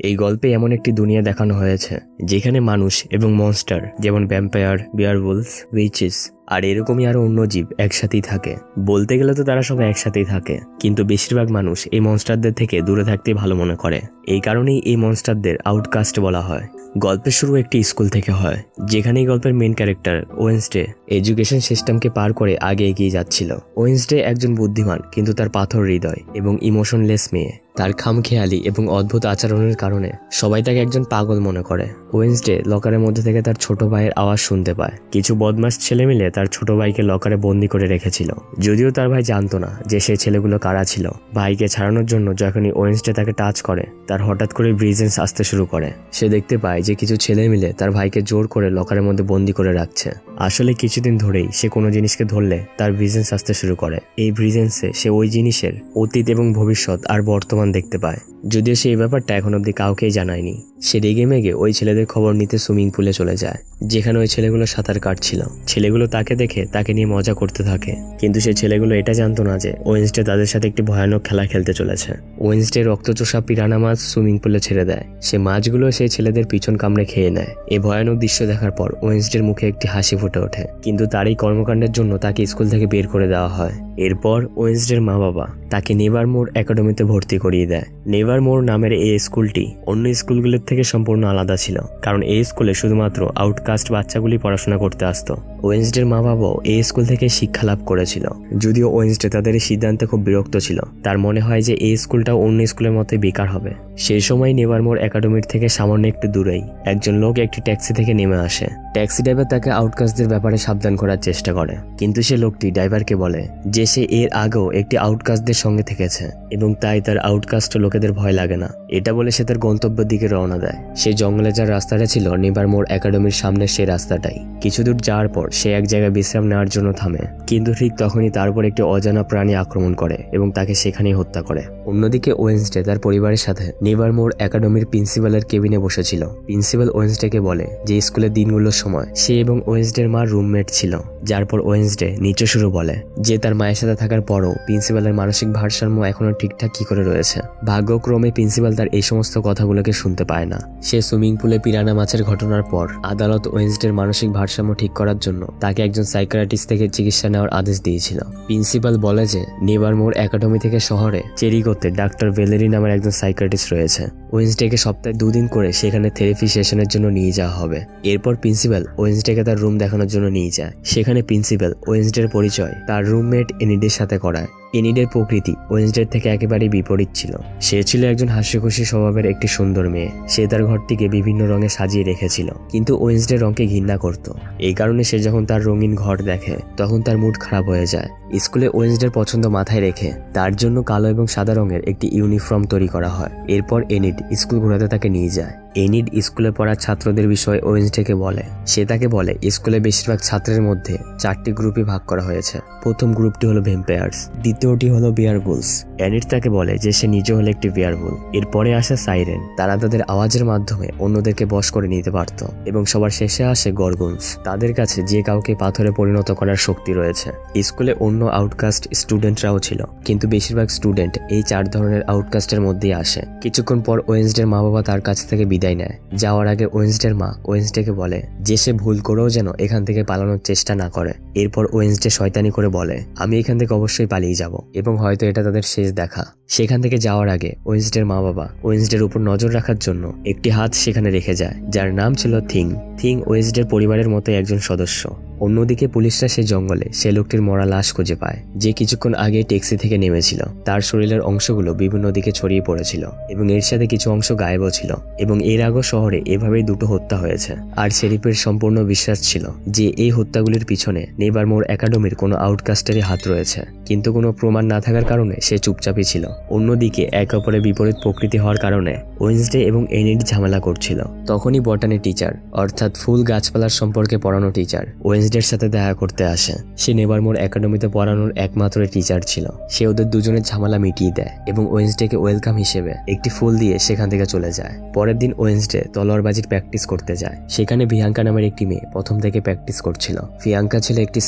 এই গল্পে এমন একটি দুনিয়া দেখানো হয়েছে যেখানে মানুষ এবং মনস্টার যেমন ভ্যাম্পায়ার, বিয়ারউলফস, উইচেস আর এরকমই আরো অন্য জীব একসাথেই থাকে। বলতে গেলে তো তারা সবাই একসাথেই থাকে, কিন্তু বেশিরভাগ মানুষ এই মনস্টারদের থেকে দূরে থাকতেই ভালো মনে করে। এই কারণেই এই মনস্টারদের আউটকাস্ট বলা হয়। গল্পের শুরু একটি স্কুল থেকে হয়, যেখানে এই গল্পের মেন ক্যারেক্টার ওয়েন্সডে এডুকেশন সিস্টেমকে পার করে আগে এগিয়ে যাচ্ছিল। ওয়েন্সডে একজন বুদ্ধিমান কিন্তু তার পাথর হৃদয় এবং ইমোশনলেস মেয়ে। তার খামখেয়ালি এবং অদ্ভুত আচরণের কারণে সবাই তাকে একজন পাগল মনে করে। ওয়েন্সডে লকারের মধ্যে থেকে তার ছোট ভাইয়ের আওয়াজ শুনতে পায়। কিছু বদমাশ ছেলে মিলে তার ছোট ভাইকে লকারে বন্দি করে রেখেছিল, যদিও তার ভাই জানতো না যে সেই ছেলেগুলো কারা ছিল। ভাইকে ছাড়ানোর জন্য যখনই ওয়েন্সডে তাকে টাচ করে, তার হঠাৎ করে ব্রিজেন্স আসতে শুরু করে। সে দেখতে পায় যে কিছু ছেলে মিলে তার ভাইকে জোর করে লকারের মধ্যে বন্দি করে রাখছে। আসলে কিছুদিন ধরেই সে কোনো জিনিসকে ধরলে তার ব্রিজেন্স আসতে শুরু করে। এই ব্রিজেন্সে সে ওই জিনিসের অতীত এবং ভবিষ্যৎ আর বর্তমান দেখতে পায়, যদিও সে এই ব্যাপারটা এখন অব্দি কাউকেই জানায়নি। সে রেগে মেগে ওই ছেলেদের খবর নিতে সুইমিং পুলে চলে যায়, যেখানে ওই ছেলেগুলো সাঁতার কাটছিল। ছেলেগুলো তাকে দেখে তাকে নিয়ে মজা করতে থাকে, কিন্তু সে ছেলেগুলো এটা জানতো না যে ওয়েন্সডে তাদের সাথে একটি ভয়ানক খেলা খেলতে চলেছে। ওয়েন্সডে রক্তচোষা পিরানা মাছ সুইমিং পুলে ছেড়ে দেয়। সে মাছগুলো সেই ছেলেদের পিছন কামড়ে খেয়ে নেয়। এই ভয়ানক দৃশ্য দেখার পর ওয়েন্সডের মুখে একটি হাসি ফুটে ওঠে, কিন্তু তার এই কর্মকাণ্ডের জন্য তাকে স্কুল থেকে বের করে দেওয়া হয়। এরপর ওয়েন্সডের মা বাবা তাকে নেভারমোর একাডেমিতে ভর্তি করিয়ে দেয়। নেভারমোর নামের এই স্কুলটি অন্য স্কুলগুলোর থেকে সম্পূর্ণ আলাদা ছিল, কারণ এই স্কুলে শুধুমাত্র আউটকাস্ট বাচ্চাগুলি পড়াশোনা করতে আসতো। ওয়েন্সডের মা বাবাও এই স্কুল থেকে শিক্ষা লাভ করেছিল, যদিও ওয়েন্সডে তাদের এই সিদ্ধান্তে খুব বিরক্ত ছিল। তার মনে হয় যে এই স্কুলটাও অন্য স্কুলের মতোই বেকার হবে। সেই সময় নেভারমোর একাডেমির থেকে সামান্য একটু দূরেই একজন লোক একটি ট্যাক্সি থেকে নেমে আসে। ট্যাক্সি ড্রাইভার তাকে আউটকাস্টদের ব্যাপারে সাবধান করার চেষ্টা করে, কিন্তু সে লোকটি ড্রাইভারকে বলে যে সে এর আগেও একটি আউটকাস্টদের সঙ্গে থেকেছে এবং তাই তার আউটকাস্ট লোকেদের ভয় লাগে না। এটা বলে সে তার গন্তব্যের দিকে রওনা দেয়। সে জঙ্গলে যার রাস্তাটা ছিল নেভারমোর একাডেমির সামনে সেই রাস্তাটাই। কিছু দূর যাওয়ার পর সে এক জায়গায় বিশ্রাম নেওয়ার জন্য থামে, কিন্তু ঠিক তখনই তার উপর একটি অজানা প্রাণী আক্রমণ করে এবং তাকে সেখানেই হত্যা করে। অন্যদিকে ওয়েন্সডে তার পরিবারের সাথে নেভারমোর একাডেমির প্রিন্সিপালের কেবিনে বসেছিল। প্রিন্সিপাল ওয়েন্সডেকে বলে যে স্কুলের দিনগুলোর সময় সে এবং ওয়েন্সডের মা রুমমেট ছিল, যার পর ওয়েন্সডে নিচে শুরু বলে যে তার মায়ের সাথে থাকার পরও প্রিন্সিপালের মানসিক ভারসাম্য এখনো ঠিকঠাক কি করে রয়েছে। ভাগ্যক্রমে প্রিন্সিপাল তার এই সমস্ত কথাগুলোকে শুনতে পায় না। সে সুইমিং পুলে পিরানা মাছের ঘটনার পর আদালত ওয়েন্সডের মানসিক ভারসাম্য ঠিক করার জন্য তাকে একজন সাইকিয়াট্রিস্ট থেকে চিকিৎসা নেওয়ার আদেশ দিয়েছিল। প্রিন্সিপাল বলে যে নেভারমোর একাডেমি থেকে শহরে চেরি করতে ডাক্তার ভ্যালেরি নামের একজন সাইকিয়াট্রিস্ট রয়েছে। ওয়েন্সডেকে সপ্তাহে 2 দিন করে সেখানে থেরাপি সেশনের জন্য নিয়ে যাওয়া হবে। এরপর প্রিন্সিপাল ওয়েন্সডেকে তার রুম দেখানোর জন্য নিয়ে যায়। সেখানে প্রিন্সিপাল ওয়েন্সডের পরিচয় তার রুমমেট এনিডের সাথে করায়। এনিডের প্রকৃতি ওয়েন্সডের থেকে একেবারেই বিপরীত ছিল। সে ছিল একজন হাস্যখুশি স্বভাবের একটি সুন্দর মেয়ে। সে তার ঘরটিকে বিভিন্ন রঙে সাজিয়ে রেখেছিল, কিন্তু ওয়েন্সডে রঙকে ঘৃণা করত। এই কারণে সে যখন তার রঙিন ঘর দেখে তখন তার মুড খারাপ হয়ে যায়। স্কুলে ওয়েন্সডের পছন্দ মাথায় রেখে তার জন্য কালো এবং সাদা রঙের একটি ইউনিফর্ম তৈরি করা হয়। এরপর এনিড স্কুল ঘোরাতে তাকে নিয়ে যায়। এনিড স্কুলে পড়া ছাত্রদের বিষয়ে ওয়েন্সডেকে বলে। সে তাকে বলে স্কুলে বেশিরভাগ ছাত্রের মধ্যে 4টি গ্রুপে ভাগ করা হয়েছে। প্রথম গ্রুপটি হলো ভ্যাম্পায়ার্স, দ্বিতীয়টি হলো বিয়ারউলফস। এনিড তাকে বলে যে সে নিজে হলো একটি বিয়ারউলফ। এরপরে আসে সাইরেন, তারা তাদের আওয়াজের মাধ্যমে অন্যদেরকে বশ করে নিতে পারত। এবং সবার শেষে আসে গর্গনস, তাদের কাছে যে কাউকে পাথরে পরিণত করার শক্তি রয়েছে। স্কুলে অন্য আউটকাস্ট স্টুডেন্টরাও ছিল, কিন্তু বেশিরভাগ স্টুডেন্ট এই 4 ধরনের আউটকাস্টের মধ্যেই আসে। কিছুক্ষণ পর ওয়েন্সডের মা বাবা তার কাছ থেকে বিদায় নেয়। যাওয়ার আগে ওয়েন্সডের মা ওয়েন্সডেকে বলে যে সে ভুল করেও যেন এখান থেকে পালানোর চেষ্টা না করে। এরপর ওয়েন্সডে শয়তানি করে বলে আমি এখান থেকে অবশ্যই পালিয়ে যাব এবং হয়তো এটা তাদের শেষ দেখা। সেখান থেকে যাওয়ার আগে ওয়েন্সডের মা বাবা ওয়েন্সডের উপর নজর রাখার জন্য একটি হাত সেখানে রেখে যায়, যার নাম ছিল থিং। থিং ওয়েন্সডের পরিবারের মতো একজন সদস্য। অন্যদিকে পুলিশরা সেই জঙ্গলে সে লোকটির মরা লাশ খুঁজে পায়, যে কিছুক্ষণ আগে ট্যাক্সি থেকে নেমেছিল। তার শরীরের অংশগুলো বিভিন্ন দিকে ছড়িয়ে পড়েছিল এবং এর সাথে কিছু অংশ গায়েবও ছিল। এবং এর আগেও শহরে এভাবেই 2টো হত্যা হয়েছে। আর শেরিফের সম্পূর্ণ বিশ্বাস ছিল যে এই হত্যাগুলির পিছনে নেভারমোর একাডেমির কোনো আউটকাস্টেরই হাত রয়েছে, কিন্তু কোনো প্রমাণ না থাকার কারণে সে চুপচাপই ছিল। অন্যদিকে একে অপরের বিপরীত প্রকৃতি হওয়ার কারণে ওয়েন্সডে এবং এনিড ঝামেলা করছিল। তখনই বটানি টিচার, অর্থাৎ ফুল গাছপালার সম্পর্কে পড়ানো টিচার, ওয়েন্সডে ওয়েন্সডের সাথে দেখা করতে আসে। সে নেভারমোর একাডেমিতে পড়ানোর একমাত্র টিচার ছিল। সে ওদের দুজনের ঝামেলা মিটিয়ে দেয় এবং ওয়েন্সডেকে ওয়েলকাম হিসেবে একটি ফুল দিয়ে সেখান থেকে চলে যায়। পরের দিন ওয়েন্সডে তলোয়ারবাজির প্র্যাকটিস করতে যায়। সেখানে ভিয়াঙ্কা নামের একটি মেয়ে প্রথম থেকে প্র্যাকটিস করছিল। ভিয়াঙ্কা ছিল একটি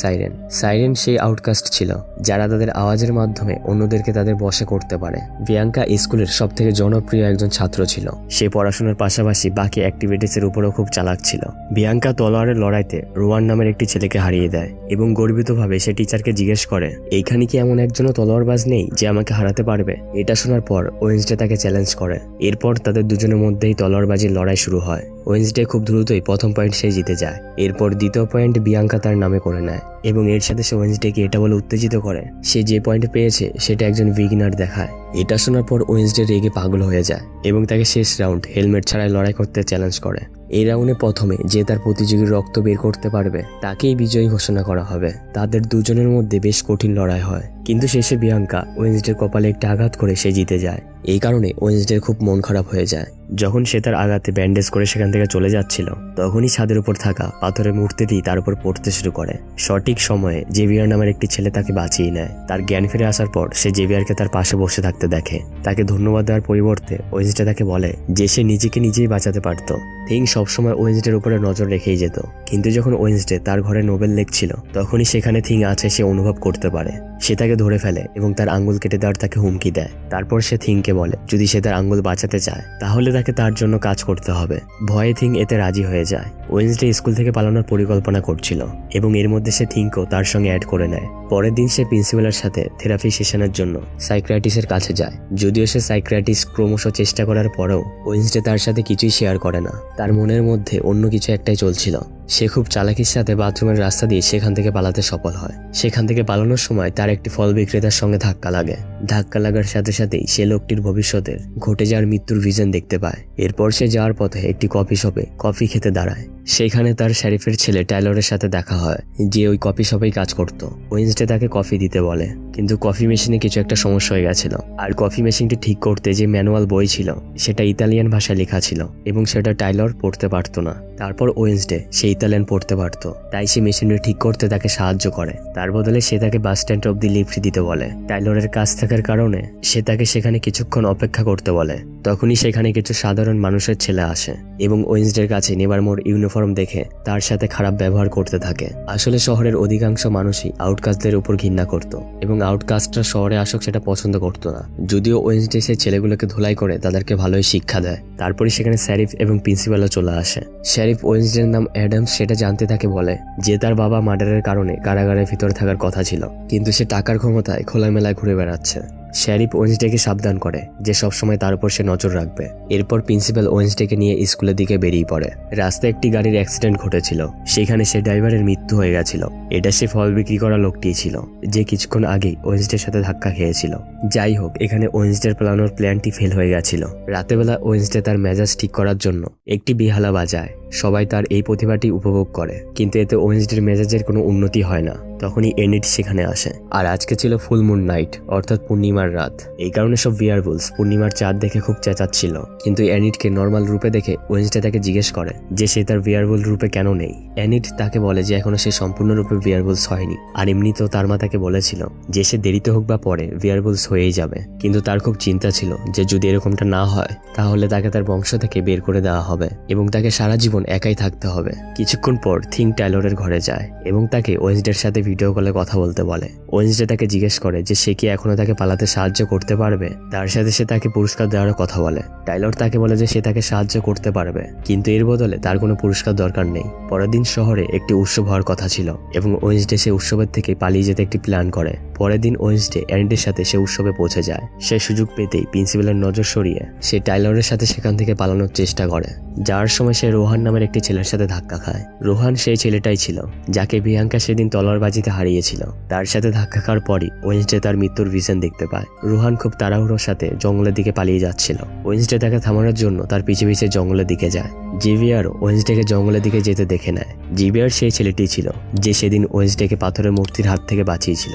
সাইরেন সেই আউটকাস্ট ছিল যারা তাদের আওয়াজের মাধ্যমে অন্যদেরকে তাদের বশে করতে পারে। ভিয়াঙ্কা স্কুলের সব থেকে জনপ্রিয় একজন ছাত্র ছিল। সে পড়াশোনার পাশাপাশি বাকি অ্যাক্টিভিটিসের উপরও খুব চালাক ছিল। ভিয়াঙ্কা তলোয়ারের লড়াইতে রোয়ান নামের একটি ছেলেকে হারিয়ে দেয় এবং গর্বিতভাবে সে টিচারকে জিজ্ঞেস করে, এইখানে কি এমন একজনও তলোয়ারবাজ নেই যে আমাকে হারাতে পারবে? এটা শোনার পর ওয়েন্সডে তাকে চ্যালেঞ্জ করে। এরপর তাদের দুজনের মধ্যেই তলোয়ারবাজির লড়াই শুরু হয়। ওয়েন্সডে খুব দ্রুতই প্রথম পয়েন্ট সে জিতে যায়। এরপর দ্বিতীয় পয়েন্ট বিয়াঙ্কা তার নামে করে নেয় এবং এর সাথে সে ওয়েন্সডেকে এটা বলে উত্তেজিত করে সে যে পয়েন্ট পেয়েছে সেটা একজন বিগিনার দেখায়। এটা শোনার পর ওয়েন্সডে রেগে পাগল হয়ে যায় এবং তাকে শেষ রাউন্ড হেলমেট ছাড়াই লড়াই করতে চ্যালেঞ্জ করে। এই রাউন্ডে প্রথমে যে তার প্রতিযোগীর রক্ত বের করতে পারবে তাকেই বিজয়ী ঘোষণা করা হবে। তাদের দুজনের মধ্যে বেশ কঠিন লড়াই হয়, কিন্তু শেষে বিয়াঙ্কা ওয়েন্সডের কপালে একটি আঘাত করে সে জিতে যায়। এই কারণে ওয়েন্সডের খুব মন খারাপ হয়ে যায়। যখন সে তার আঘাতে ব্যান্ডেজ করে সেখান থেকে চলে যাচ্ছিল তখনই ছাদের উপর থাকা পাথরের মূর্তিটি তার উপর পড়তে শুরু করে। সঠিক সময়ে জেভিয়ার নামের একটি ছেলে তাকে বাঁচিয়ে নেয়। তার জ্ঞান ফিরে আসার পর সে জেভিয়ারকে তার পাশে বসে থাকতে দেখে। তাকে ধন্যবাদ দেওয়ার পরিবর্তে ওয়েন্সডে তাকে বলে যে সে নিজেকে নিজেই বাঁচাতে পারত। থিং সবসময় ওয়েন্সডের উপরে নজর রেখেই যেত, কিন্তু যখন ওয়েন্সডে তার ঘরে নোবেল লিখছিল তখনই সেখানে থিং আছে সে অনুভব করতে পারে। সে তাকে ধরে ফেলে এবং তার আঙ্গুল কেটে দেওয়ার তাকে হুমকি দেয়। তারপর সে থিংকে বলে যদি সে তার আঙ্গুল বাঁচাতে চায় তাহলে তাকে তার জন্য কাজ করতে হবে। ভয়ে থিং এতে রাজি হয়ে যায়। ওয়েন্সডে স্কুল থেকে পালানোর পরিকল্পনা করছিল এবং এর মধ্যে সে থিংকও তার সঙ্গে অ্যাড করে নেয়। পরের দিন সে প্রিন্সিপালের সাথে থেরাপি সেশনের জন্য সাইকিয়াট্রিস্টের কাছে যায়। যদিও সে সাইকিয়াট্রিস্ট ক্রমশ চেষ্টা করার পরেও ওয়েন্সডে তার সাথে কিছুই শেয়ার করে না। তার মনের মধ্যে অন্য কিছু একটাই চলছিল। সে খুব চালাকির সাথে বাথরুমের রাস্তা দিয়ে সেখান থেকে পালাতে সফল হয়। সেখান থেকে পালানোর সময় তার একটি ফল বিক্রেতার সঙ্গে ধাক্কা লাগে। ধাক্কা লাগার সাথে সাথেই সে লোকটির ভবিষ্যতের ঘটে যাওয়ার মৃত্যুর ভিশন দেখতে পায়। এরপর সে যাওয়ার পথে একটি কফি শপে কফি খেতে দাঁড়ায়। সেখানে তার শরীফের ছেলে টাইলরের সাথে দেখা হয়, যে ওই কফি শপেই কাজ করত। ওয়েন্সডে তাকে কফি দিতে বলে, কিন্তু কফি মেশিনে কিছু একটা সমস্যা হয়ে গেছিল। আর কফি মেশিনটি ঠিক করতে যে ম্যানুয়াল বই ছিল সেটা ইতালিয়ান ভাষায় লেখা ছিল এবং সেটা টাইলর পড়তে পারতো না। তারপর ওয়েন্সডে সে ইতালিয়ান পড়তে পারতো, তাই সে মেশিনটি ঠিক করতে তাকে সাহায্য করে। তার বদলে সে তাকে বাস স্ট্যান্ড অব্দি লিফট দিতে বলে। টাইলরের কাজ থাকার কারণে সে তাকে সেখানে কিছুক্ষণ অপেক্ষা করতে বলে। তখনই সেখানে কিছু সাধারণ মানুষের ছেলে আসে এবং ওয়েন্সডের কাছে নেভারমোর ইউনিফর্ম দেখে তার সাথে খারাপ ব্যবহার করতে থাকে। আসলে শহরের অধিকাংশ মানুষই আউটকাস্টদের উপর ঘৃণা করত এবং আউটকাস্টরা শহরে আসুক সেটা পছন্দ করতো না। যদিও ওয়েন্সডে সেই ছেলেগুলোকে ধুলাই করে তাদেরকে ভালোই শিক্ষা দেয়। তারপরে সেখানে শরিফ এবং প্রিন্সিপালও চলে আসে। শরিফ ওয়েন্সডের নাম অ্যাডামস সেটা জানতে থাকে বলে যে তার বাবা মার্ডারের কারণে কারাগারের ভিতরে থাকার কথা ছিল, কিন্তু সে টাকার ক্ষমতায় খোলামেলায় ঘুরে বেড়াচ্ছে। শরিফ ওয়েন্সডেকে সাবধান করে যে সবসময় তার উপর সে নজর রাখবে। এরপর প্রিন্সিপাল ওয়েন্সডেকে নিয়ে স্কুলের দিকে বেরিয়ে পড়ে। রাস্তায় একটি গাড়ির অ্যাক্সিডেন্ট ঘটেছিল, সেখানে সে ড্রাইভারের মৃত্যু হয়ে গেছিল। এটা সে ফল বিক্রি করা লোকটি ছিল যে কিছুক্ষণ আগেই ওয়েন্সডের সাথে ধাক্কা খেয়েছিল। যাই হোক, এখানে ওয়েন্সডের প্ল্যানোর প্ল্যানটি ফেল হয়ে গেছিল। রাতেবেলা ওয়েন্সডে তার মেজাজ ঠিক করার জন্য একটি বেহালা বাজায়। সবাই তার এই প্রতিভাটি উপভোগ করে, কিন্তু এতে ওয়েন্সডের মেজাজের কোনো উন্নতি হয় না। তখনই এনিট সেখানে আসে। আর আজকে ছিল ফুল মুন নাইট, অর্থাৎ পূর্ণিমার রাত। এই কারণে সব বিয়ারবুলস পূর্ণিমার চাঁদ দেখে খুব চেঁচাচ্ছিল। কিন্তু এনিটকে নর্মাল রূপে দেখে ওয়েন্সডে তাকে জিজ্ঞেস করে যে সে তার বিয়ারবুল রূপে কেন নেই। এনিট তাকে বলে যে এখনো সে সম্পূর্ণরূপে বিয়ারবুলস হয়নি, আর এমনিতেও তার মা তাকে বলেছিল যে সে দেরিতে হোক বা পরে বিয়ারবুলস হয়েই যাবে। কিন্তু তার খুব চিন্তা ছিল যে যদি এরকমটা না হয় তাহলে তাকে তার বংশ থেকে বের করে দেওয়া হবে এবং তাকে সারা জীবন একাই থাকতে হবে। কিছুক্ষণ পর থিং টাইলরের ঘরে যায় এবং তাকে ওয়েন্সডের সাথে ভিডিও কলে কথা বলতে বলে। ওয়েন্সডে তাকে জিজ্ঞেস করে যে সে কি এখনো তাকে পালাতে সাহায্য করতে পারবে। তার সাথে সে তাকে পুরস্কার দেওয়ার কথা বলে। টাইলর তাকে বলে যে সে তাকে সাহায্য করতে পারবে, কিন্তু এর বদলে তার কোনো পুরস্কার দরকার নেই। পরের দিন শহরে একটি উৎসব হওয়ার কথা ছিল এবং ওয়েন্সডে সে উৎসবের থেকে পালিয়ে যেতে একটি প্ল্যান করে। পরের দিন ওয়েন্সডে অ্যানিটের সাথে সে উৎসবে পৌঁছে যায়। সে সুযোগ পেতেই প্রিন্সিপালের নজর সরিয়ে সে টাইলরের সাথে সেখান থেকে পালানোর চেষ্টা করে। যাওয়ার সময় সে রোহান নামের একটি ছেলের সাথে ধাক্কা খায়। রোহান সেই ছেলেটাই ছিল যাকে বিয়াঙ্কা সেদিন তলোয়ারবাজিতে হারিয়েছিল। তার সাথে ধাক্কা খাওয়ার পরই ওয়েন্সডে তার মৃত্যুর ভিশন দেখতে পায়। রোহান খুব তাড়াহুড়োর সাথে জঙ্গলের দিকে পালিয়ে যাচ্ছিল। ওয়েন্সডে তাকে থামানোর জন্য তার পিছে পিছে জঙ্গলের দিকে যায়। জেভিয়ারও ওয়েন্সডেকে জঙ্গলের দিকে যেতে দেখে নেয়। জেভিয়ার সেই ছেলেটি ছিল যে সেদিন ওয়েন্সডেকে পাথরের মূর্তির হাত থেকে বাঁচিয়েছিল।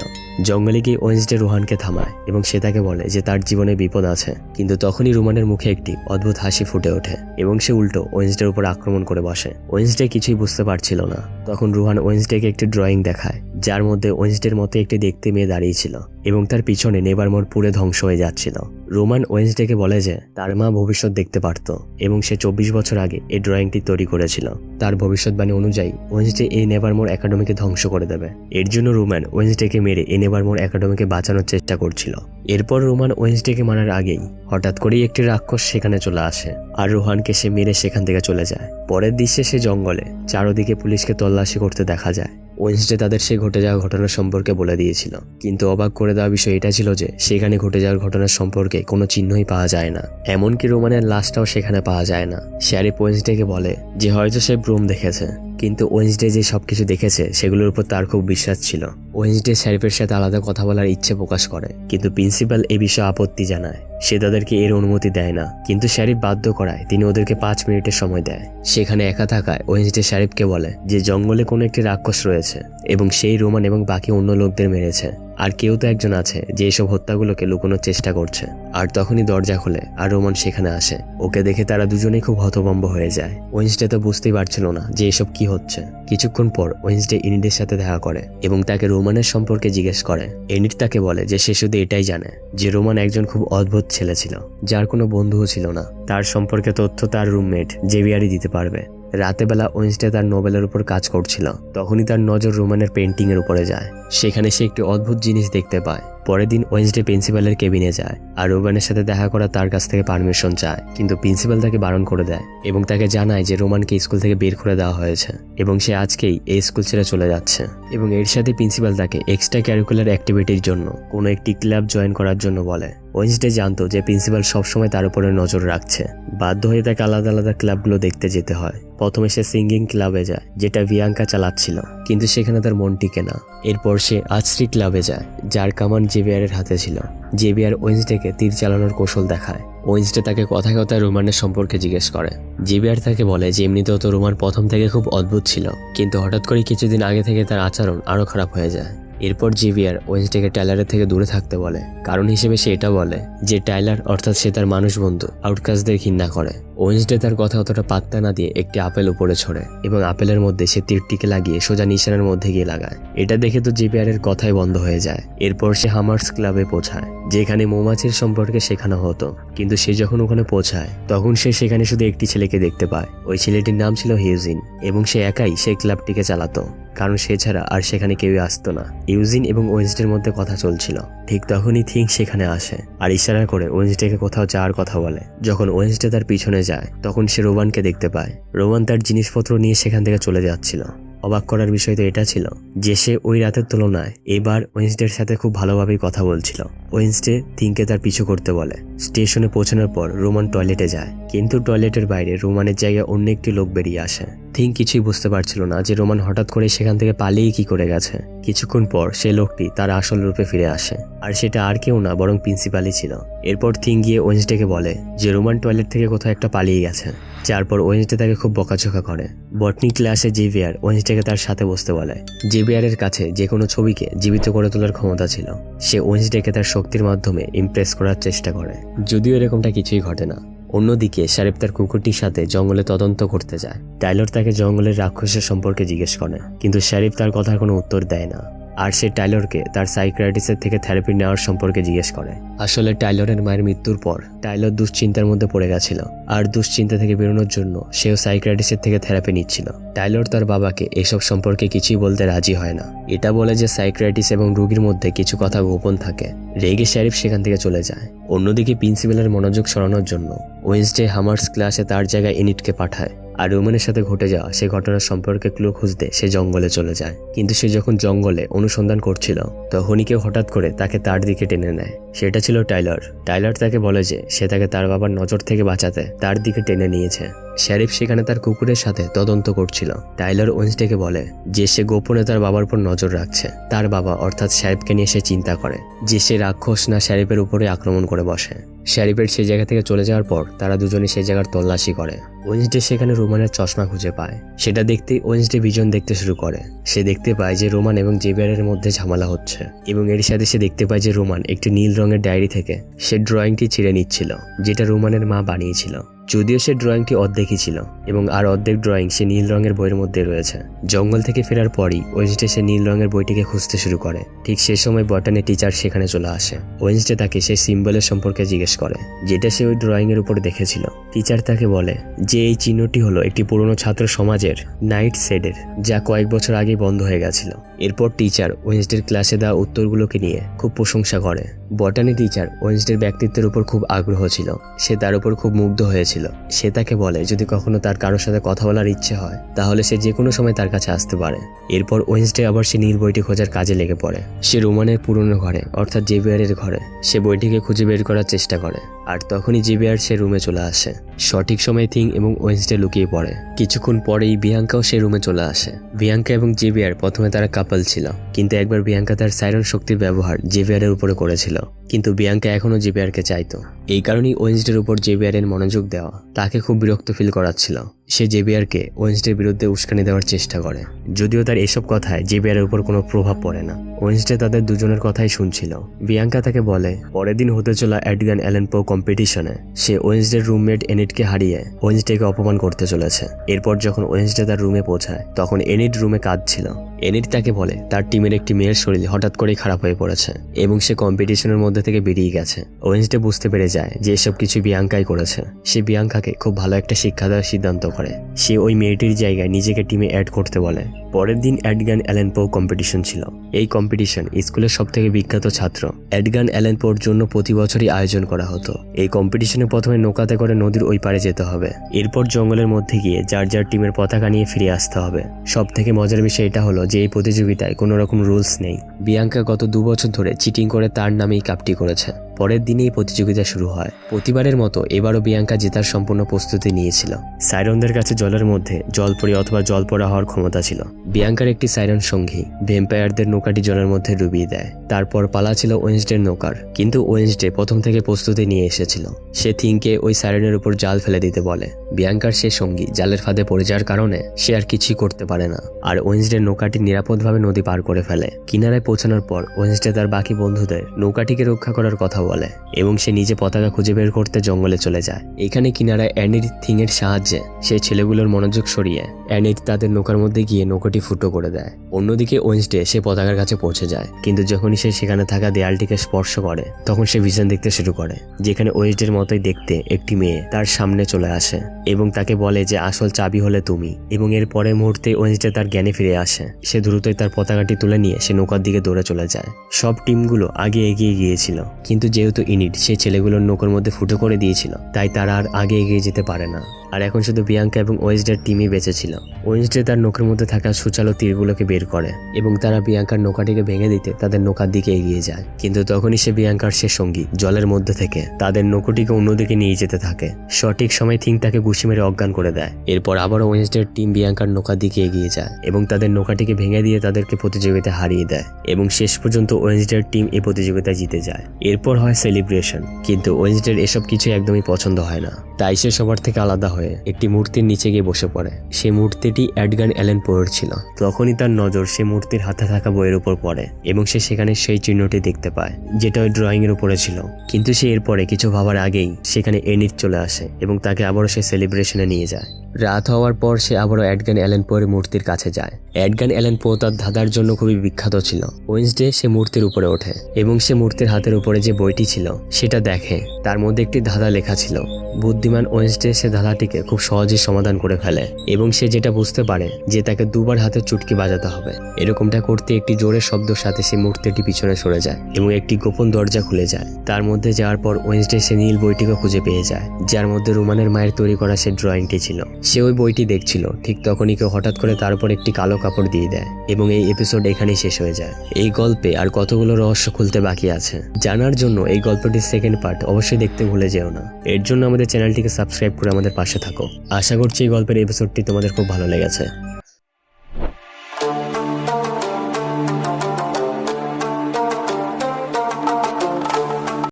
জঙ্গলে গিয়ে ওয়েন্সডে রোহানকে থামায় এবং সে তাকে বলে যে তার জীবনে বিপদ আছে। কিন্তু তখনই রোমানের মুখে একটি অদ্ভুত হাসি ফুটে ওঠে এবং সে উল্টো ওয়েন্সডের উপর আক্রমণ করে বসে। ওয়েন্সডে কিছুই বুঝতে পারছিল না। তখন রোহান ওয়েন্সডেকে একটি ড্রয়িং দেখায় যার মধ্যে ওয়েন্সডের মতো একটি দেখতে মেয়ে দাঁড়িয়েছিল এবং তার পিছনে নেভারমোর পুড়ে ধ্বংস হয়ে যাচ্ছিল। রোমান ওয়েন্সডেকে বলে যে তার মা ভবিষ্যৎ দেখতে পারত এবং সে 24 বছর আগে এই ড্রয়িংটি তৈরি করেছিল। তার ভবিষ্যৎবাণী অনুযায়ী ওয়েন্সডে এই নেভারমোর একাডেমিকে ধ্বংস করে দেবে। এর জন্য রোমান ওয়েন্সডেকে মেরে এই নেভারমোর একাডেমিকে বাঁচানোর চেষ্টা করছিল। এরপর রোমান ওয়েন্সডেকে মারার আগেই হঠাৎ করেই একটি রাক্ষস সেখানে চলে আসে আর রোহানকে সে মেরে সেখান থেকে চলে যায়। পরের দৃশ্যে সে জঙ্গলে চারদিকে পুলিশকে তল্লাশি করতে দেখা যায়। ওয়েন্সডে তাদের সেই ঘটে যাওয়া ঘটনা সম্পর্কে বলে দিয়েছিল, কিন্তু অবাক করে দেওয়া বিষয় এটা ছিল যে সেখানে ঘটে যাওয়ার ঘটনার সম্পর্কে কোনো চিহ্নই পাওয়া যায় না। এমনকি রোমানের লাশটাও সেখানে পাওয়া যায় না। শেরিফ ওয়েন্সডেকে বলে যে হয়তো সে ভ্রম দেখেছে, কিন্তু ওয়েন্সডে যে সবকিছু দেখেছে সেগুলোর উপর তার খুব বিশ্বাস ছিল। ওয়েন্সডে শেরিফের সাথে আলাদা কথা বলার ইচ্ছে প্রকাশ করে, কিন্তু প্রিন্সিপাল এই বিষয়ে আপত্তি জানায়। সে তাদেরকে এর অনুমতি দেয় না, কিন্তু শেরিফ বাধ্য করায় তিনি ওদেরকে 5 মিনিটের সময় দেয়। সেখানে একা থাকায় ওয়েন্সডে শেরিফকে বলে যে জঙ্গলে কোনো একটি রাক্ষস রয়েছে এবং সেই রোমান এবং বাকি অন্য লোকদের মেরেছে, আর কেউ তো একজন আছে যে এসব হত্যাগুলোকে লুকানোর চেষ্টা করছে। আর তখনই দরজা খোলে আর রোমান সেখানে আসে। ওকে দেখে তারা দুজনেই খুব হতভম্ব হয়ে যায়। ওয়েন্সডে তো বুঝতেই পারছিল না যে এসব কি হচ্ছে। কিছুক্ষণ পর ওয়েন্সডে এনিডের সাথে দেখা করে এবং তাকে রোমানের সম্পর্কে জিজ্ঞেস করে। এনিড তাকে বলে যে সে শুধু এটাই জানে যে রোমান একজন খুব অদ্ভুত ছেলে ছিল যার কোনো বন্ধুও ছিল না। তার সম্পর্কে তথ্য তার রুমমেট জেভিয়ারই দিতে পারবে। রাতে বেলা ওয়েন্সডে তার নোবেলের উপর কাজ করছিল, তখনই তার নজর রোমানের পেন্টিং এর উপরে যায়। সেখানে সে একটি অদ্ভুত জিনিস দেখতে পায়। পরের দিন ওয়েন্সডে প্রিন্সিপালের কেবিনে যায় আর রোমানের সাথে দেখা করা তার কাছ থেকে পারমিশন চায়, কিন্তু প্রিন্সিপাল তাকে বারণ করে দেয় এবং তাকে জানায় যে রোমানকে স্কুল থেকে বের করে দেওয়া হয়েছে এবং সে আজকেই এই স্কুল ছেড়ে চলে যাচ্ছে। এবং এর সাথে প্রিন্সিপাল তাকে এক্সট্রা ক্যারিকুলার অ্যাক্টিভিটির জন্য কোনো একটি ক্লাব জয়েন করার জন্য বলে। ওয়েন্সডে জানতো যে প্রিন্সিপাল সবসময় তার উপরে নজর রাখছে। বাধ্য হয়ে তাকে আলাদা আলাদা ক্লাবগুলো দেখতে যেতে হয়। প্রথমে সে সিঙ্গিং ক্লাবে যায় যেটা ভিয়াঙ্কা চালাচ্ছিল, কিন্তু সেখানে তার মন টিকে না। এরপর সে আর্চরি ক্লাবে যায় যার কামান জেভিয়ারের হাতে ছিল। জেভিয়ার ওয়েন্সডেকে তীর চালানোর কৌশল দেখায়। ওয়েন্সডে তাকে কথায় কথায় রোমানের সম্পর্কে জিজ্ঞেস করে। জেভিয়ার তাকে বলে যে এমনিতেও তো রোমান প্রথম থেকে খুব অদ্ভুত ছিল, কিন্তু হঠাৎ করে কিছুদিন আগে থেকে তার আচরণ আরো খারাপ হয়ে যায়। এরপর জেভিয়ার ওয়েন্সডেকে টাইলারের থেকে দূরে থাকতে বলে। কারণ হিসেবে সে এটা বলে যে টাইলার অর্থাৎ সে তার মানুষ বন্ধু আউটকাস্টদের ঘৃণা করে। ওয়েন্সডে তার কথা অতটা পাত্তা না দিয়ে একটি আপেল উপরে ছড়ে এবং আপেলের মধ্যে সে তীরটিকে লাগিয়ে সোজা নিশানার মধ্যে গিয়ে লাগায়। এটা দেখে তো জেভিয়ারের কথাই বন্ধ হয়ে যায়। এরপর সে হামার্স ক্লাবে পৌঁছায় যেখানে মৌমাছির সম্পর্কে শেখানো হতো, কিন্তু সে যখন ওখানে পৌঁছায় তখন সে সেখানে শুধু একটি ছেলেকে দেখতে পায়। ওই ছেলেটির নাম ছিল হিউজিন এবং সে একাই সেই ক্লাবটিকে চালাতো, কারণ সে ছাড়া আর সেখানে কেউই আসতো না। ইউজিন এবং ওয়েন্সডের মধ্যে কথা চলছিল। ঠিক তখনই থিং সেখানে আসে আর ইশারা করে ওয়েন্সডেকে কোথাও যাওয়ার কথা বলে। যখন ওয়েন্সডে তার পিছনে যায় তখন সে রোমানকে দেখতে পায়। রোমান তার জিনিসপত্র নিয়ে সেখান থেকে চলে যাচ্ছিল। অবাক করার বিষয় তো এটা ছিল যে সে ওই রাতের তুলনায় এবার ওয়েন্সডের সাথে খুব ভালোভাবেই কথা বলছিল। ওয়েন্সডে থিংকে তার পিছু করতে বলে। স্টেশনে পৌঁছানোর পর রোমান টয়লেটে যায়, কিন্তু টয়লেটের বাইরে রোমানের জায়গায় অন্য একটি লোক বেরিয়ে আসে। থিং কিছুই বুঝতে পারছিল না যে রোমান হঠাৎ করে সেখান থেকে পালিয়ে কি করে গেছে। কিছুক্ষণ পর সে লোকটি তার আসল রূপে ফিরে আসে, আর সেটা আর কেউ না বরং প্রিন্সিপালই ছিল। এরপর থিং গিয়ে ওয়েন্সডেকে বলে যে রোমান টয়লেট থেকে কোথাও একটা পালিয়ে গেছে, যার পর ওয়েন্সডে তাকে খুব বকাঝকা করে। বটনি ক্লাসে জেভিয়ার ওয়েন্সডেকে তার সাথে বসতে বলে। জেভিয়ারের কাছে যে কোনো ছবিকে জীবিত করে তোলার ক্ষমতা ছিল। সে ওয়েন্সডেকে তার শক্তির মাধ্যমে ইমপ্রেস করার চেষ্টা করে, যদিও এরকমটা কিছুই ঘটে না। অন্যদিকে শেরিফ তার কুকুরটির সাথে জঙ্গলে তদন্ত করতে যায়। টাইলর তাকে জঙ্গলের রাক্ষসের সম্পর্কে জিজ্ঞেস করে, কিন্তু শেরিফ তার কথার কোনো উত্তর দেয় না। আর সে টাইলরকে তার সাইকিয়াট্রিস্টের থেকে থেরাপি নেওয়ার সম্পর্কে জিজ্ঞেস করে। আসলে টাইলরের মায়ের মৃত্যুর পর টাইলর দুশ্চিন্তার মধ্যে পড়ে গেছিল, আর দুশ্চিন্তা থেকে বেরোনোর জন্য সেও সাইকিয়াট্রিস্টের থেকে থেরাপি নিচ্ছিল। টাইলর তার বাবাকে এসব সম্পর্কে কিছুই বলতে রাজি হয় না। এটা বলে যে সাইকিয়াট্রিস্ট এবং রোগীর মধ্যে কিছু কথা গোপন থাকে। রেগে শেরিফ সেখান থেকে চলে যায়। অন্যদিকে প্রিন্সিপালের মনোযোগ সরানোর জন্য ওয়েন্সডে হামার্স ক্লাসে তার জায়গায় এনিটকে পাঠায়। আর রোমানের সাথে ঘটে যাওয়া সে ঘটনার সম্পর্কে ক্লু খুঁজতে সে জঙ্গলে চলে যায়। কিন্তু সে যখন জঙ্গলে অনুসন্ধান করছিল তখনই কেউ হঠাৎ করে তাকে তার দিকে টেনে নেয়। সেটা ছিল টাইলর। টাইলর তাকে বলে যে সে তাকে তার বাবার নজর থেকে বাঁচাতে তার দিকে টেনে নিয়েছে। শেরিফ সেখানে তার কুকুরের সাথে তদন্ত করছিল। টাইলার ওয়েন্সডেকে বলে যে সে গোপনে তার বাবার উপর নজর রাখছে। তার বাবা অর্থাৎ শেরিফকে নিয়ে সে চিন্তা করে যে সে রাক্ষস না শেরিফের উপরে আক্রমণ করে বসে। শেরিফের সেই জায়গা থেকে চলে যাওয়ার পর তারা দুজনে সেই জায়গার তল্লাশি করে। ওয়েন্সডে সেখানে রোমানের চশমা খুঁজে পায়। সেটা দেখতেই ওয়েন্সডে ভিজন দেখতে শুরু করে। সে দেখতে পায় যে রোমান এবং জেভিয়ারের মধ্যে ঝামেলা হচ্ছে এবং এর সাথে সে দেখতে পায় যে রোমান একটি নীল রঙের ডায়েরি থেকে সে ড্রয়িংটি ছিঁড়ে নিচ্ছিল যেটা রোমানের মা বানিয়েছিল। যদিও সে ড্রয়িংটি অর্ধেকই ছিল এবং আর অর্ধেক ড্রয়িং সে নীল রঙের বইয়ের মধ্যে রয়েছে। জঙ্গল থেকে ফেরার পরই ওয়েন্সডে সে নীল রঙের বইটিকে খুঁজতে শুরু করে। ঠিক সে সময় বটানি টিচার সেখানে চলে আসে। ওয়েন্সডে তাকে সেই সিম্বলের সম্পর্কে জিজ্ঞেস করে যেটা সে ওই ড্রয়িং এর উপর দেখেছিল। টিচার তাকে বলে যে এই চিহ্নটি হলো একটি পুরনো ছাত্র সমাজের নাইট শেডের, যা কয়েক বছর আগেই বন্ধ হয়ে গেছিল। এরপর টিচার ওয়েন্সডের ক্লাসে দেওয়া উত্তরগুলোকে নিয়ে খুব প্রশংসা করে। বটানি টিচার ওয়েন্সডের ব্যক্তিত্বের উপর খুব আগ্রহ ছিল। সে তার উপর খুব মুগ্ধ হয়েছিল। সে তাকে বলে যদি কখনো তার কারোর সাথে কথা বলার ইচ্ছে হয় তাহলে সে যে কোনো সময় তার কাছে আসতে পারে। এরপর ওয়েন্সডে আবার সে নীল বইটি খোঁজার কাজে লেগে পড়ে। সে রোমানের পুরনো ঘরে অর্থাৎ জেভিয়ারের ঘরে সে বইটিকে খুঁজে বের করার চেষ্টা করে। আর তখনই জেভিয়ার সে রুমে চলে আসে। সঠিক সময় থিং এবং ওয়েন্সডে লুকিয়ে পড়ে। কিছুক্ষণ পরেই বিয়াঙ্কাও সে রুমে চলে আসে। বিয়াঙ্কা এবং জেভিয়ার প্রথমে তারা কাপল ছিল, কিন্তু একবার বিয়াঙ্কা তার সাইরন শক্তির ব্যবহার জেভিয়ারের উপরে করেছিল। কিন্তু বিয়াঙ্কা এখনও জেভিয়ারকে চাইতো। এই কারণেই ওয়েন্সডের উপর জেভিয়ারের মনোযোগ দেওয়া তাকে খুব বিরক্ত ফিল করাচ্ছিল। সে জেভিয়ারকে ওয়েন্সডের বিরুদ্ধে উস্কানি দেওয়ার চেষ্টা করে, যদিও তার এসব কথায় জেভিয়ারের উপর কোনো প্রভাব পড়ে না। ওয়েন্সডে তাদের দুজনের কথাই শুনছিল। বিয়াঙ্কা তাকে বলে পরের দিন হতে চলা এডগান অ্যালেন পো কম্পিটিশনে সে ওয়েন্সডের রুমমেট এনিটকে হারিয়ে ওয়েন্সডেকে অপমান করতে চলেছে। এরপর যখন ওয়েন্সডে তার রুমে পৌঁছায় তখন এনিট রুমে কাঁদছিল। এনিট তাকে বলে তার টিমের একটি মেয়ের শরীর হঠাৎ করেই খারাপ হয়ে পড়েছে এবং সে কম্পিটিশনের মধ্যে থেকে বেরিয়ে গেছে। ওয়েন্সডে বুঝতে পেরে যায় যে এসব কিছু বিয়াঙ্কাই করেছে। সে বিয়াঙ্কাকে খুব ভালো একটা শিক্ষা দেওয়ার সিদ্ধান্ত করে। সে ওই মেয়েটির জায়গায় নিজেকে টিমে অ্যাড করতে বলে। পরের দিন এডগান অ্যালেন পো কম্পিটিশন ছিল। এই কম্পিটিশন স্কুলের সবথেকে বিখ্যাত ছাত্র এডগান অ্যালেন পোর জন্য প্রতি বছরই আয়োজন করা হতো। এই কম্পিটিশনে প্রথমে নৌকাতে করে নদীর ওই পারে যেতে হবে। এরপর জঙ্গলের মধ্যে গিয়ে যার যার টিমের পতাকা নিয়ে ফিরে আসতে হবে। সব থেকে মজার বিষয় এটা হলো যে এই প্রতিযোগিতায় কোনো রকম রুলস নেই। বিয়াঙ্কা গত 2 বছর ধরে চিটিং করে তার নামেই কাপটি করেছে। পরের দিনেই প্রতিযোগিতা শুরু হয়। প্রতিবারের মতো এবারও বিয়াঙ্কা জেতার সম্পূর্ণ প্রস্তুতি নিয়েছিল। সাইরনদের কাছে জলের মধ্যে জলপরি অথবা জলপরা হওয়ার ক্ষমতা ছিল। বিয়াঙ্কার একটি সাইরন সঙ্গী ভ্যাম্পায়ারদের নৌকাটি জলের মধ্যে ডুবিয়ে দেয়। তারপর পালা ছিল ওয়েন্সডের নৌকার, কিন্তু ওয়েন্সডে প্রথম থেকে প্রস্তুতি নিয়ে এসেছিল। সে থিংকে ওই সাইরনের উপর জাল ফেলে দিতে বলে। বিয়াঙ্কার সে সঙ্গী জালের ফাঁদে পড়ে যাওয়ার কারণে সে আর কিছুই করতে পারে না। আর ওয়েন্সডের নৌকাটি নিরাপদভাবে নদী পার করে ফেলে। কিনারায় পৌঁছানোর পর ওয়েন্সডে তার বাকি বন্ধুদের নৌকাটিকে রক্ষা করার কথা বলে এবং সে নিজে পতাকা খুঁজে বের করতে জঙ্গলে চলে যায়। এখানে কিনারায় অ্যানির থিং এর সাহায্যে সেই ছেলেগুলোর মনোযোগ সরিয়ে অ্যানির তাদের নৌকার মধ্যে গিয়ে নৌকাটি ফুটো করে দেয়। অন্যদিকে ওয়েন্সডে সে পতাকার কাছে পৌঁছে যায়, কিন্তু যখনই সে সেখানে থাকা দেয়ালটিকে স্পর্শ করে তখন সে ভিশন দেখতে শুরু করে, যেখানে ওয়েন্সডের মতোই দেখতে একটি মেয়ে তার সামনে চলে আসে এবং তাকে বলে যে আসল চাবি হলে তুমি। এবং এর পরের মুহূর্তে ওয়েন্সডে তার জ্ঞানে ফিরে আসে। সে দ্রুতই তার পতাকাটি তুলে নিয়ে সে নৌকার দিকে দৌড়ে চলে যায়। সব টিমগুলো আগে এগিয়ে গিয়েছিল, কিন্তু যেহেতু ইনিট সেই ছেলেগুলোর নৌকার মধ্যে ফুটো করে দিয়েছিল তাই তারা আর আগে এগিয়ে যেতে পারে না। আর এখন শুধু বিয়াঙ্কা এবং ওয়েন্সডের টিমই বেঁচে ছিল। ওয়েন্সডে তার নৌকার মধ্যে থাকা সুচালো তীরগুলোকে বের করে এবং তারা বিয়াঙ্কার নৌকাটিকে ভেঙে দিতে তাদের নৌকার দিকে এগিয়ে যায়। কিন্তু তখনই সে বিয়াঙ্কার সে সঙ্গী জলের মধ্যে থেকে তাদের নৌকাটিকে অন্যদিকে নিয়ে যেতে থাকে। সঠিক সময় থিং তাকে ঘুষি মেরে অজ্ঞান করে দেয়। এরপর আবারও ওয়েন্সডের টিম বিয়াঙ্কার নৌকার দিকে এগিয়ে যায় এবং তাদের নৌকাটিকে ভেঙে দিয়ে তাদেরকে প্রতিযোগিতায় হারিয়ে দেয় এবং শেষ পর্যন্ত ওয়েন্সডের টিম এই প্রতিযোগিতায় জিতে যায়। এরপর হয় সেলিব্রেশন, কিন্তু ওয়েন্সডের এসব কিছু একদমই পছন্দ হয় না। তাই সে সবার থেকে আলাদা হয়ে একটি মূর্তির নিচে গিয়ে বসে পড়ে। সেই মূর্তিটি এডগান অ্যালেন পোর ছিল। তখনই তার নজর সে মূর্তির হাতে থাকা বইয়ের উপর পড়ে এবং সে সেখানে সেই চিহ্নটি দেখতে পায় যেটা ওই ড্রয়িং এর উপরে ছিল। কিন্তু সে এরপরে কিছু ভাবার আগেই সেখানে এনিট চলে আসে এবং তাকে আবারও সে সেলিব্রেশনে নিয়ে যায়। রাত হওয়ার পর সে আবারও এডগান অ্যালেন পোর মূর্তির কাছে যায়। এডগান অ্যালেন পো তার ধাঁধার জন্য খুবই বিখ্যাত ছিল। ওয়েন্সডে সে মূর্তির উপরে ওঠে এবং সে মূর্তির হাতের উপরে যে বইটি ছিল সেটা দেখে। তার মধ্যে একটি ধাঁধা লেখা ছিল। বুদ্ধিমান ওয়েন্সডে সে ধাঁধাটিকে খুব সহজেই সমাধান করে ফেলে এবং সে যেটা বুঝতে পারে যে তাকে 2 বার হাতে চুটকি বাজাতে হবে। এরকমটা করতে একটি জোরে শব্দের সাথে সে মূর্তিটি পিছনে সরে যায় এবং একটি গোপন দরজা খুলে যায়। তার মধ্যে যাওয়ার পর ওয়েন্সডে সে নীল বইটিকে খুঁজে পেয়ে যায়, যার মধ্যে রোমানের মায়ের তৈরি করা সে ড্রয়িংটি ছিল। সে ওই বইটি দেখছিল। ঠিক তখনই কেউ হঠাৎ করে তার উপর একটি কালো কাপড় দিয়ে দেয় এবং এই এপিসোড এখানেই শেষ হয়ে যায়। এই গল্পে আর কতগুলো রহস্য খুলতে বাকি আছে জানার জন্য এই গল্পটির সেকেন্ড পার্ট অবশ্যই দেখতে ভুলে যেও না। এর জন্য আমাদের চ্যানেলটিকে সাবস্ক্রাইব করে আমাদের পাশে থাকো। আশা করছি এই গল্পের এপিসোডটি তোমাদের খুব ভালো লেগেছে।